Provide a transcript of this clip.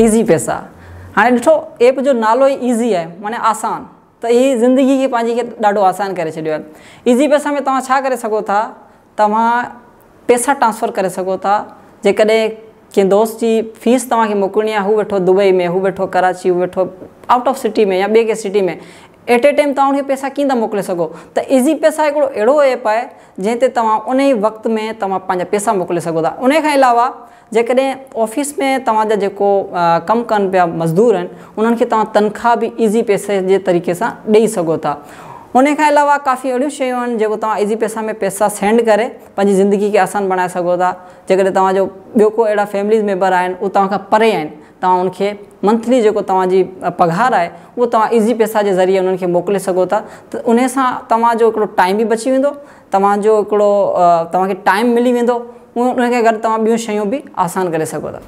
Easy पैसा। हाँ ॾिठो ऐप जो नालो ही ईज़ी है माने आसान, तो ये ज़िंदगी के पांजी के ॾाढो आसान करे छॾियो आहे। ईज़ी पैसा में तव्हां छा करे सघो था, तव्हां पैसा ट्रांसफ़र करे सघो था। जेकॾहिं कंहिं दोस्त जी फीस तव्हांखे मोकिलणी आहे, हू वेठो दुबई में, हू वेठो कराची, हू वेठो आउट ऑफ सिटी में या ॿिए कंहिं सिटी में, एट ए टाइम तव्हां उनखे पैसा कीअं था मोकिले सघो। त ईज़ी पैसा हिकिड़ो अहिड़ो ऐप आहे जंहिं ते तव्हां उन ई वक़्त में तव्हां पंहिंजा पैसा मोकिले सघो था। उन खां अलावा जेकॾहिं ऑफिस में तव्हांजा जेको कमु कनि पिया मज़दूर आहिनि, उन्हनि खे तव्हां तनख़्वाह बि ईज़ी पैसे जे तरीक़े सां ॾेई सघो था। उन खां अलावा काफ़ी अहिड़ियूं शयूं आहिनि जेको तव्हां ईज़ी पैसा में पैसा सेंड करे पंहिंजी ज़िंदगी खे आसान बणाए सघो था। जेकॾहिं तव्हांजो ॿियो को अहिड़ा फैमिलीज़ मेंबर आहिनि, उहे तव्हां खां परे आहिनि, तव्हां उनखे मंथली जेको तव्हांजी पघार आहे उहो तव्हां ईज़ी पैसा जे ज़रिए उन्हनि खे मोकिले सघो था। त उन सां तव्हांजो हिकिड़ो टाइम बि बची वेंदो, तव्हांजो हिकिड़ो तव्हांखे टाइम मिली वेंदो, उनखे गॾु तव्हां ॿियूं शयूं बि आसान करे सघो था।